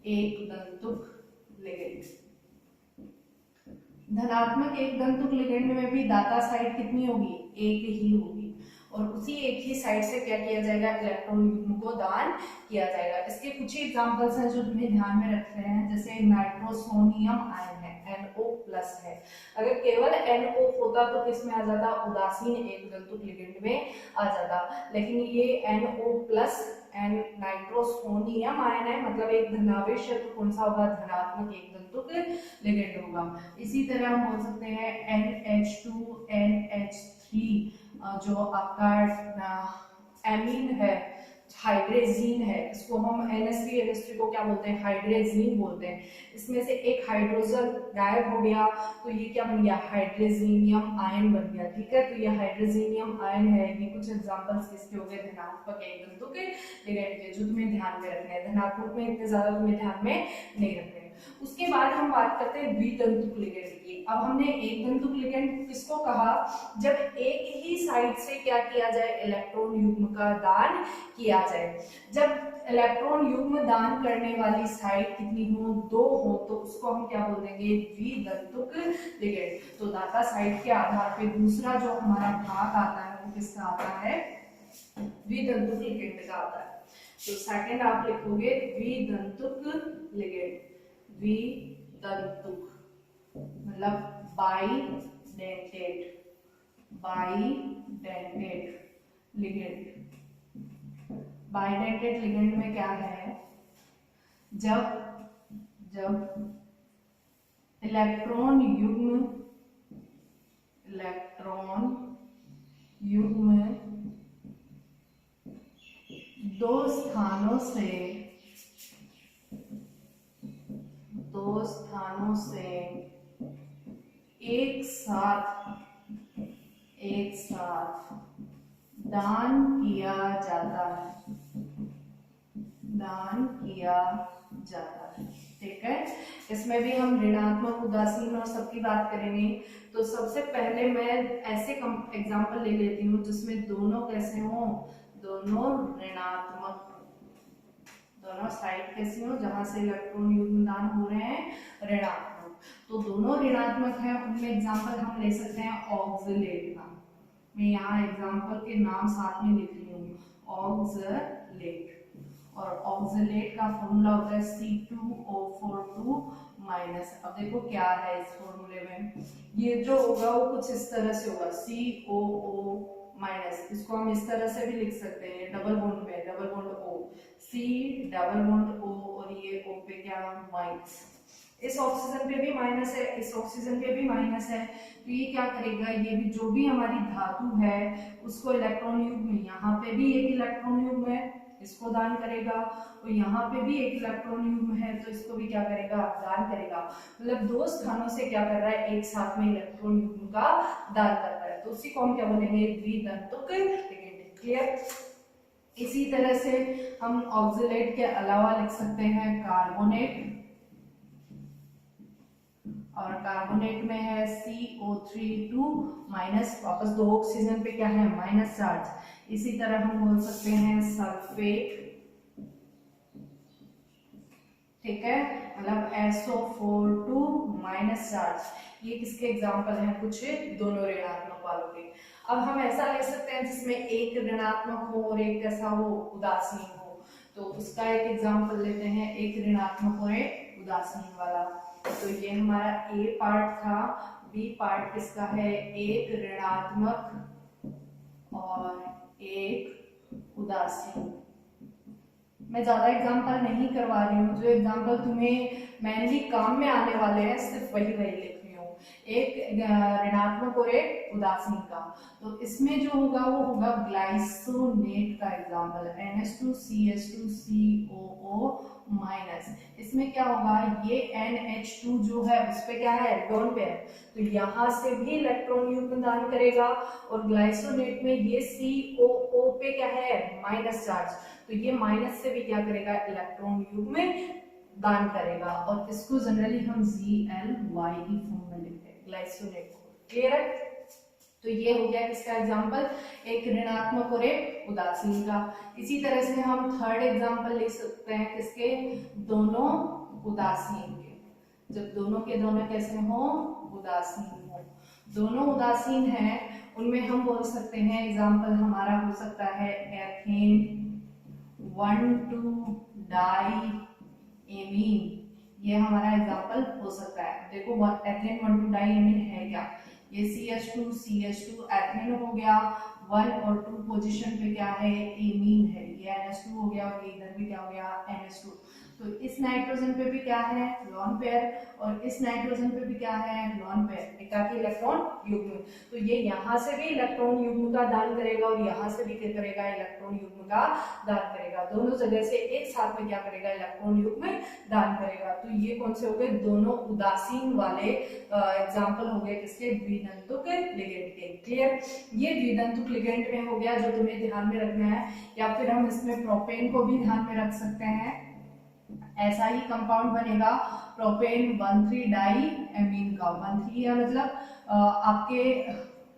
एक दंतुक लिगेंड। धनात्मक एक दंतुक लिगेंड में भी दाता साइड कितनी होगी, एक ही होगी, और उसी एक ही साइड से क्या किया जाएगा, इलेक्ट्रॉन युग्म को दान किया जाएगा। इसके कुछ ही एग्जांपल्स हैं जो तुम्हें ध्यान में रखते हैं, जैसे नाइट्रोसोनियम आयन है, NO+ है। अगर केवल NO होता तो किस में आ जाता, उदासीन एक दंतुक लिगेंड में आ जाता, लेकिन ये NO+ नाइट्रोसोनियम आयन है, मतलब एक धनावेश है, तो कौन सा होगा, धनात्मक एक दंतुक लिगेंड होगा। इसी तरह हम बोल सकते हैं NH2 NH3 जो आपका एमीन है, हाइड्रेजीन है, इसको हम NH3 को क्या बोलते हैं, हाइड्रेजीन बोलते हैं। इसमें से एक हाइड्रोजन गायब हो गया तो ये क्या बन गया, हाइड्रोजीनियम आयन बन गया। ठीक है, तो ये हाइड्रोजीनियम आयन है। ये कुछ एग्जांपल्स किसके हो गए, धनात्मक एक दंतुक लिगेंड के, जो तुम्हें ध्यान में रखने हैं। धनात्मक में इतने ज्यादा तुम्हें ध्यान में नहीं रखने। उसके बाद हम बात करते हैं द्विदंतुक लिगेंड की। अब हमने एक दंतुक लिगेंड किसको कहा, जब एक ही साइड से क्या किया जाए, इलेक्ट्रॉन युग्म का दान किया जाए। जब इलेक्ट्रॉन युग्म दान करने वाली साइड कितनी हो, 2 हो, तो उसको हम क्या बोल देंगे, द्विदंतुक लिगेंड। तो दाता साइड के आधार पे दूसरा जो हमारा भाग आता है ऋणात्मक किसका आता है, द्विदंतुक लिगेंड का आता है। तो सेकंड आप लिखोगे द्विदंतुक लिगेंड, द्विदंतुक मतलब bidentate, bidentate ligand. Bidentate ligand में क्या है, जब इलेक्ट्रॉन युग्म दो स्थानों से एक साथ दान किया जाता है, ठीक है। इसमें भी हम ऋणात्मक, उदासीन और सबकी बात करेंगे। तो सबसे पहले मैं ऐसे एग्जांपल ले लेती हूँ जिसमें दोनों कैसे हो, दोनों ऋणात्मक, दोनों साइड कैसी हो, जहां से इलेक्ट्रॉन युग्म दान हो रहे हैं ऋणात्मक। तो दोनों ऋणात्मक है, उनमें एग्जांपल हम ले सकते हैं ऑक्सलेट का। मैं यहाँ एग्जांपल के नाम साथ में लिख रही हूँ, ऑक्सलेट। और ऑक्सलेट का फॉर्मूला होता है C2O42 माइनस। अब देखो क्या है इस फॉर्मूले में, ये जो होगा वो कुछ इस तरह से होगा, COO माइनस। इसको हम इस तरह से भी लिख सकते हैं, डबल बॉन्ड पे double bond O, C double bond O, और ये O पे क्या माइनस। इस ऑक्सीजन पे भी माइनस है, इस ऑक्सीजन पे भी माइनस है। तो ये क्या करेगा, ये भी जो भी हमारी धातु है उसको इलेक्ट्रॉन युग्म, यहाँ पे भी एक इलेक्ट्रॉन युग्म है, इसको दान करेगा, और यहाँ पे भी एक इलेक्ट्रॉन युग्म है तो इसको भी क्या करेगा, दान करेगा। मतलब दो स्थानों से क्या कर रहा है, एक साथ में इलेक्ट्रॉन युग्म का दान कर रहा है। तो उसी को हम क्या बोलेंगे, द्विदंतुक लिगेंड। क्लियर। इसी तरह से हम ऑक्सलेट के अलावा लिख सकते हैं कार्बोनेट, और कार्बोनेट में है CO3 माइनस, वापस दो ऑक्सीजन पे क्या है, माइनस चार्ज। इसी तरह हम बोल सकते हैं सल्फेट, ठीक है, मतलब SO4 माइनस चार्ज। ये किसके एग्जाम्पल हैं, कुछ दोनों ऋणात्मक वालों के। अब हम ऐसा ले सकते हैं जिसमें एक ऋणात्मक हो और एक कैसा हो, उदासीन हो। तो उसका एक एग्जाम्पल लेते हैं, एक ऋणात्मक और एक उदासीन वाला। तो ये हमारा A पार्ट था, B पार्ट किसका है, एक ऋणात्मक और एक उदासीन। मैं ज्यादा एग्जांपल नहीं करवा रही हूँ, जो एग्जांपल तुम्हें मेनली काम में आने वाले हैं सिर्फ वही लिख रही हूँ, एक ऋणात्मक और एक उदासीन का। तो इसमें जो होगा वो होगा ग्लाइसोनेट का एग्जांपल, NH2CH2COO माइनस। इसमें क्या होगा, ये NH2 जो है उस पे क्या है, लोन पेयर, तो यहाँ से भी इलेक्ट्रॉन युग्म दान करेगा, और ग्लाइसोनेट में ये COO पे क्या है, माइनस चार्ज, तो ये माइनस से भी क्या करेगा, इलेक्ट्रॉन युग्म दान करेगा। और इसको जनरली हम ZLY फॉर्म में लिखते हैं, ग्लाइसोनेट को। क्लियर है। तो ये हो गया किसका एग्जांपल, एक ऋणात्मक और एक उदासीन का। इसी तरह से हम थर्ड एग्जांपल लिख सकते हैं किसके, दोनों उदासीन के। जब दोनों के दोनों कैसे हो, उदासीन हो, दोनों उदासीन हैं, उनमें हम बोल सकते हैं एग्जांपल हमारा हो सकता है एथेन 1,2 डाइएमीन, ये हमारा एग्जांपल हो सकता है। देखो एथेन 1,2 डाइएमीन है क्या, ये CH2 एथेन हो गया, 1 और 2 पोजीशन पे क्या है, एमीन है, ये NH2 हो गया, और ये इधर भी क्या हो गया, NH2। तो इस नाइट्रोजन पे भी क्या है, लोन पेयर, और इस नाइट्रोजन पे भी क्या है, लोन पेयर, एकाकी इलेक्ट्रॉन युग्म। तो ये यहाँ से भी इलेक्ट्रॉन युग्म का दान करेगा, और यहाँ से भी क्या करेगा, इलेक्ट्रॉन युग्म का दान करेगा। दोनों जगह से एक साथ में क्या करेगा, इलेक्ट्रॉन युग्म दान करेगा। तो ये कौन से हो गए, दोनों उदासीन वाले एग्जाम्पल हो गए किसके, द्विदंतुक लिगेंड के। क्लियर। ये द्विदंतुक लिगेंड में हो गया जो तुम्हें ध्यान में रखना है, या फिर हम इसमें प्रोपेन को भी ध्यान में रख सकते हैं। ऐसा ही कंपाउंड बनेगा प्रोपेन 1,3 डाइएमीन का, 1,3 मतलब आपके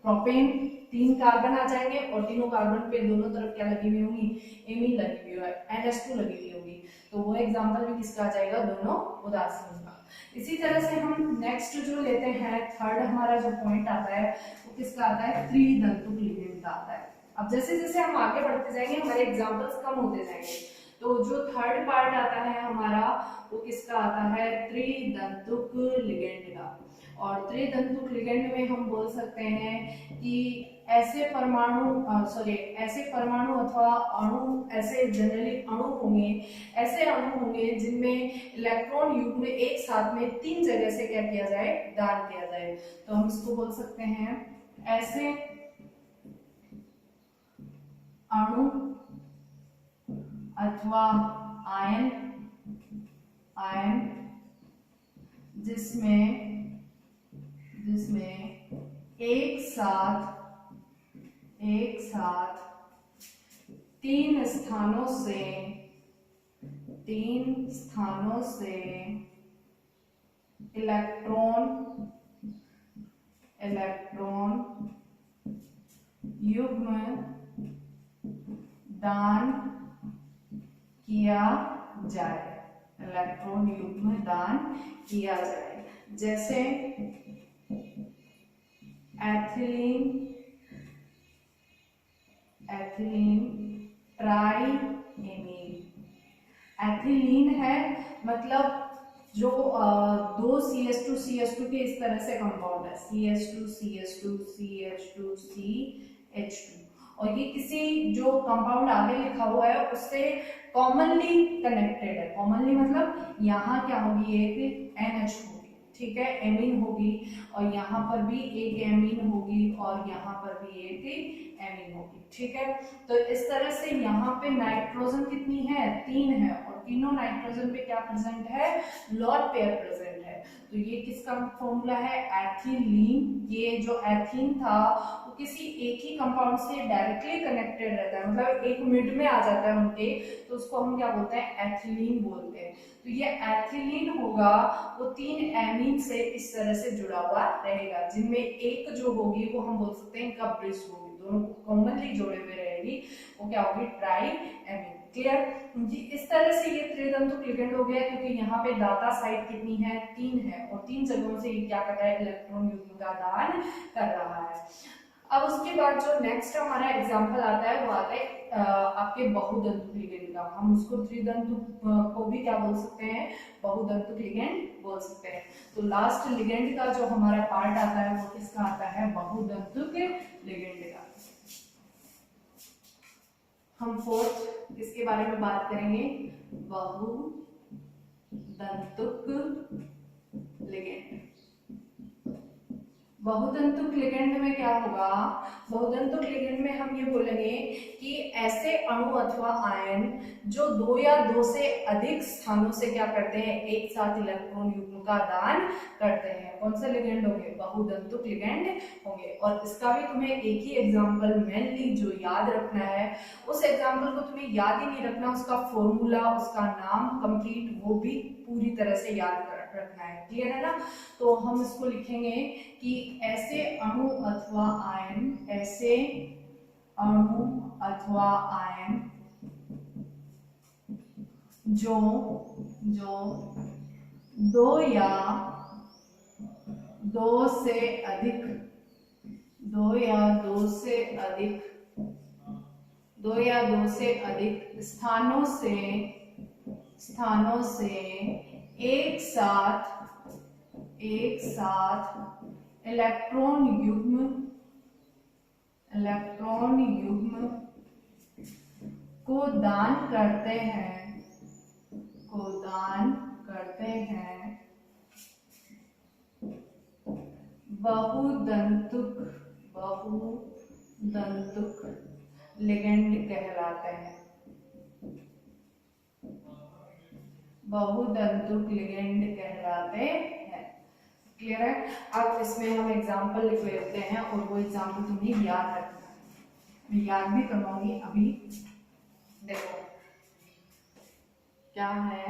प्रोपेन 3 कार्बन आ जाएंगे और तीनों कार्बन पे दोनों तरफ क्या लगी हुई होंगी, एमीन लगी हुई है, NH2 लगी हुई होगी। तो वो एग्जांपल भी किसका आ जाएगा, दोनों उदासीन का। इसी तरह से हम नेक्स्ट जो लेते हैं, थर्ड हमारा जो पॉइंट आता है वो किसका आता है, त्रिदंतुक लिगेंड का आता है। अब जैसे जैसे हम आगे बढ़ते जाएंगे हमारे एग्जांपल्स कम होते जाएंगे। तो जो थर्ड पार्ट आता है हमारा वो किसका आता है, त्रिदंतुक लिगेंड का। और त्रिदंतुक लिगेंड में हम बोल सकते हैं कि ऐसे परमाणु अथवा अणु, ऐसे जनरली अणु होंगे, ऐसे अणु होंगे जिनमें इलेक्ट्रॉन युग्म एक साथ में 3 जगह से क्या किया जाए, दान किया जाए। तो हम इसको बोल सकते हैं ऐसे अणु अथवा आयन जिसमें एक साथ 3 स्थानों से इलेक्ट्रॉन युग्म दान किया जाए, जैसे एथिलीन ट्राइएमीन। एथिलीन है मतलब जो दो CH2 के इस तरह से कंपाउंड है, CH2CH2CH2CH2, और ये किसी जो कंपाउंड आगे लिखा हुआ है उससे कॉमनली कनेक्टेड है। कॉमनली मतलब यहाँ क्या होगी, एक NH होगी, ठीक है, एमीन होगी, और यहाँ पर भी एक एमीन होगी और यहाँ पर भी एक एमीन होगी, ठीक है। तो इस तरह से यहाँ पे नाइट्रोजन कितनी है, 3 है, और तीनों नाइट्रोजन पे क्या प्रेजेंट है, लॉन पेयर प्रेजेंट है। तो ये किसका फॉर्मूला है, एथिलीन। ये जो एथीन था वो किसी एक ही कंपाउंड से डायरेक्टली कनेक्टेड रहता है, मतलब एक मिड में आ जाता है उनके, तो उसको हम क्या बोलते हैं, एथिलीन बोलते हैं। तो ये एथिलीन होगा वो 3 एमीन से इस तरह से जुड़ा हुआ रहेगा, जिनमें एक जो होगी वो हम बोल सकते हैं कब्रिस होगी, दोनों को कॉमनली जोड़े हुए रहेगी, वो क्या होगी, ट्राई एमीन। क्लियर जी। इस तरह से ये त्रिदंतुक लिगेंड हो गया, क्योंकि यहाँ पे दाता साइड कितनी है, 3 है, और 3 जगहों से ये क्या कर रहा है, इलेक्ट्रॉन युग्म का दान कर रहा है। अब उसके बाद जो नेक्स्ट हमारा एग्जांपल आता है वो आता है आपके बहुदंतुक लिगेंड का। हम उसको त्रिदंतुक को भी क्या बोल सकते हैं, बहुदंतुक लिगेंड बोल सकते हैं। तो लास्ट लिगेंड का जो हमारा पार्ट आता है वो किसका आता है, बहुदंतुक लिगेंड का। हम फोर्थ इसके बारे में बात करेंगे, बहुदंतुक लिगेंड। बहुदंतुक लिगेंड में क्या होगा, बहुदंतुक लिगेंड में हम ये बोलेंगे कि ऐसे अणु अथवा आयन जो 2 या 2 से अधिक स्थानों से क्या करते हैं, एक साथ इलेक्ट्रॉन युग्म का दान करते हैं। कौन सा लिगेंड होंगे, बहुदंतुक लिगेंड होंगे। और इसका भी तुम्हें एक ही एग्जांपल मेनली जो याद रखना है, उस एग्जांपल को तुम्हें याद ही नहीं रखना, उसका फॉर्मूला, उसका नाम कंप्लीट वो भी पूरी तरह से याद रखना है। क्लियर है ना। तो हम इसको लिखेंगे कि ऐसे अणु अथवा आयन जो 2 या 2 से अधिक स्थानों से एक साथ इलेक्ट्रॉन युग्म को दान करते हैं, बहुदंतुक लिगेंड कहलाते हैं। बहुदंतुक लिगेंड कहलाते हैं। क्लियर है। अब इसमें हम एग्जांपल लिख लेते हैं और वो एग्जांपल तुम्हें याद रखना है, मैं याद भी करवाऊंगी अभी। देखो क्या है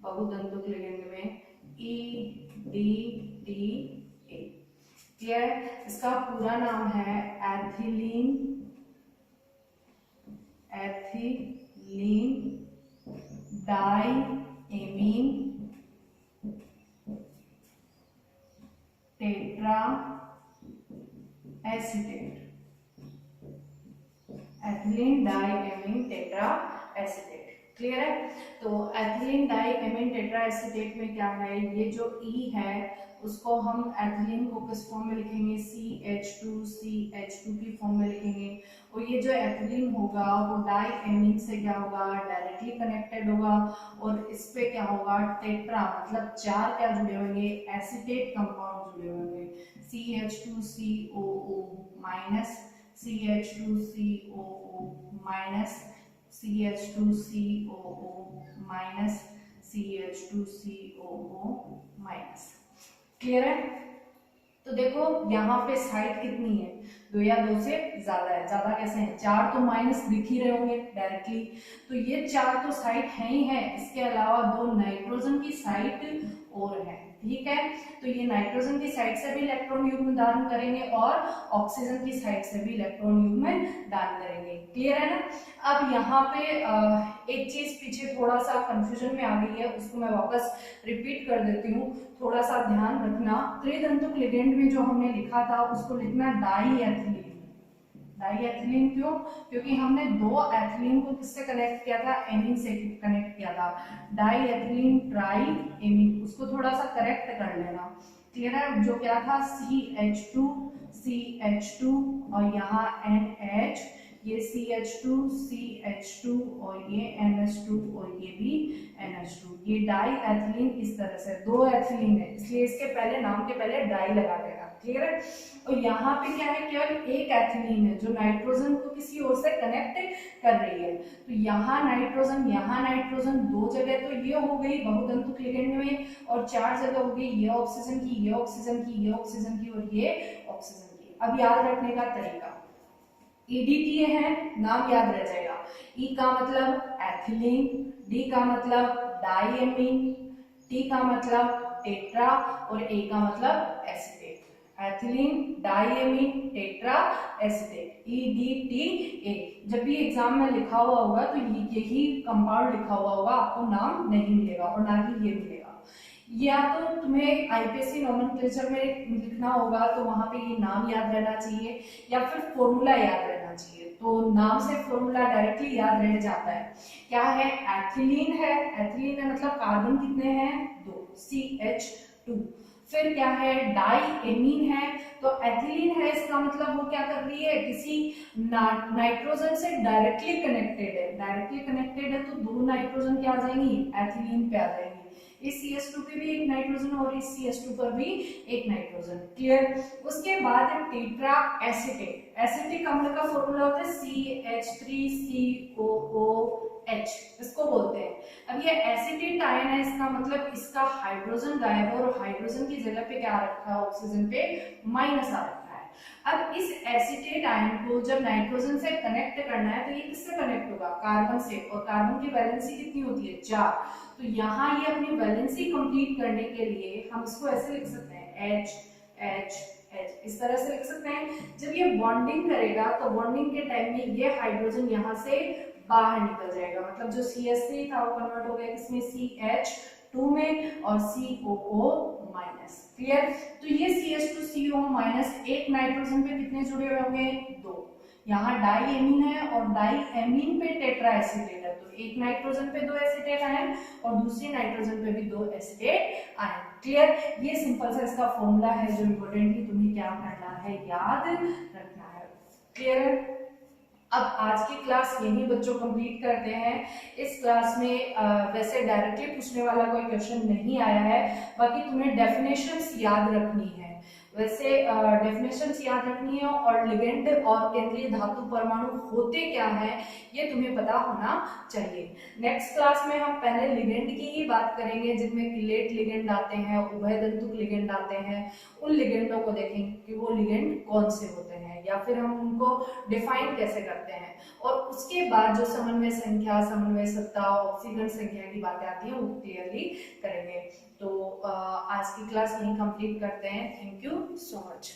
बहुदंतुक लिगेंड में, EDTA। क्लियर है? इसका पूरा नाम है ethylene diamine tetra acetate, ethylene diamine tetra acetate. Clear है? तो एथिलीन डाइएमीन टेट्रा एसीटेट में क्या है, ये जो ई है उसको हम एथिलीन को किस फॉर्म में लिखेंगे, CH2 की फॉर्म में लिखेंगे। और ये जो एथिलीन होगा वो डाइएमीन से क्या होगा, डायरेक्टली कनेक्टेड होगा, और इस पे क्या होगा, टेट्रा मतलब 4 क्या जुड़े होंगे, एसीटेट कंपाउंड जुड़े होंगे, CH2COO minus CH2COO minus CH2COO minus CH2COO minus. Clear है? तो देखो यहाँ पे साइड कितनी है, 2 या 2 से ज्यादा है। ज्यादा कैसे है, 4 तो माइनस दिख ही रहे होंगे डायरेक्टली, तो ये 4 तो साइड है ही है, इसके अलावा 2 नाइट्रोजन की साइड और है। ठीक है, तो ये नाइट्रोजन की साइड से भी इलेक्ट्रॉन युग्म दान करेंगे और ऑक्सीजन की साइड से भी इलेक्ट्रॉन युग्म दान करेंगे। क्लियर है ना? अब यहाँ पे एक चीज पीछे थोड़ा सा कंफ्यूजन में आ गई है, उसको मैं वापस रिपीट कर देती हूँ, थोड़ा सा ध्यान रखना। त्रिदंतुक लिगेंड में जो हमने लिखा था उसको लिखना डाइएथिलीन। डाइएथिलीन क्यों? क्योंकि हमने 2 एथिलीन को किससे कनेक्ट किया था, एमीन से कनेक्ट किया था, डाइएथिलीन ट्राइएमीन। उसको थोड़ा सा करेक्ट कर लेना। क्लियर है? जो क्या था, CH2 और यहाँ NH, ये CH2 और ये NH2 और ये भी NH2, ये डाई एथिलीन इस तरह से 2 एथिलीन है, इसलिए इसके पहले नाम के पहले डाई लगा देगा। क्लियर है? और यहाँ पे क्या है, केवल एक एथिलीन है जो नाइट्रोजन को किसी और से कनेक्ट कर रही है। तो यहाँ नाइट्रोजन 2 जगह तो ये हो गई बहुतंतुक लिगेंड में, और 4 जगह हो गई, ये ऑक्सीजन की, ये ऑक्सीजन की, ये ऑक्सीजन की और ये ऑक्सीजन की। अब याद रखने का तरीका, EDTA है, नाम याद रह जाएगा। E का मतलब एथिलीन, D का मतलब डाइएमीन, T का मतलब टेट्रा और A का मतलब acetate. Ethylene diamine tetra acetate, EDTA। जब भी एग्जाम में लिखा हुआ होगा तो यही कंपाउंड लिखा हुआ होगा, आपको नाम नहीं मिलेगा और ना ही ये मिलेगा। या तो तुम्हें आईपीएससी नोमेनक्लेचर में लिखना होगा तो वहां पे ये नाम याद रहना चाहिए, या फिर फॉर्मूला याद रहना चाहिए। तो नाम से फॉर्मूला डायरेक्टली याद रह जाता है। क्या है, एथिलीन है, एथिलीन है मतलब कार्बन कितने हैं, 2, CH2। फिर क्या है, डाइएमीन है, तो एथिलीन है, इसका मतलब वो क्या कर रही है, किसी नाइट्रोजन से डायरेक्टली कनेक्टेड है। डायरेक्टली कनेक्टेड है तो 2 नाइट्रोजन क्या आ जाएंगी, एथिलीन पे आ जाएंगी। इस CH2 पे भी एक नाइट्रोजन और इस CH2 पर भी एक नाइट्रोजन। क्लियर? उसके बाद टेट्रा एसीटेट। एसिटिक अम्ल का फॉर्मूला होता है CH3COOH, इसको बोलते हैं। अब ये एसीटेट आयन है, इसका मतलब इसका हाइड्रोजन गायब है और हाइड्रोजन की जगह पे क्या रखा है, ऑक्सीजन पे माइनस आ रखा है। अब इस एसीटेट आयन को जब नाइट्रोजन से कनेक्ट करना है तो ये किससे कनेक्ट होगा, कार्बन से, और कार्बन की वैलेंसी कितनी होती है, 4। तो यहाँ ये अपनी वैलेंसी कंप्लीट करने के लिए हम इसको ऐसे लिख सकते हैं, H H H, इस तरह से लिख सकते हैं। जब ये बॉन्डिंग करेगा तो बॉन्डिंग के टाइम में ये हाइड्रोजन यहाँ से बाहर निकल जाएगा, मतलब जो CH3 था वो कन्वर्ट हो गया किसमें, CH2 में, और COO माइनस। क्लियर? तो ये CH2CO माइनस एक नाइट्रोजन पे कितने जुड़े हुए होंगे, 2। यहाँ डाइएमीन है और डाइएमीन पे टेट्रा एसीटेट है, तो एक नाइट्रोजन पे 2 एसीटेट आयन और दूसरी नाइट्रोजन पे भी 2 एसीटेट आयन। क्लियर? ये सिंपल सा इसका फॉर्मूला है जो इम्पोर्टेंटली तुम्हें क्या करना है, याद रखना है। क्लियर? अब आज की क्लास यही बच्चों कंप्लीट करते हैं। इस क्लास में वैसे डायरेक्टली पूछने वाला कोई क्वेश्चन नहीं आया है, बाकी तुम्हें डेफिनेशंस याद रखनी है। वैसे डेफिनेशंस याद रखनी है और लिगेंड और केंद्रीय धातु परमाणु होते क्या है ये तुम्हें पता होना चाहिए। नेक्स्ट क्लास में हम पहले लिगेंड की ही बात करेंगे, जिनमें किलेट लिगेंड आते हैं, उभयदंतुक लिगेंड आते हैं। उन लिगेंडों को देखेंगे कि वो लिगेंड कौन से होते हैं या फिर हम उनको डिफाइन कैसे करते हैं, और उसके बाद जो समन्वय संख्या, समन्वय सत्ता, ऑक्सीजन संख्या की बातें आती हैं वो क्लियरली करेंगे। तो आज की क्लास यहीं कंप्लीट करते हैं। Thank you so much.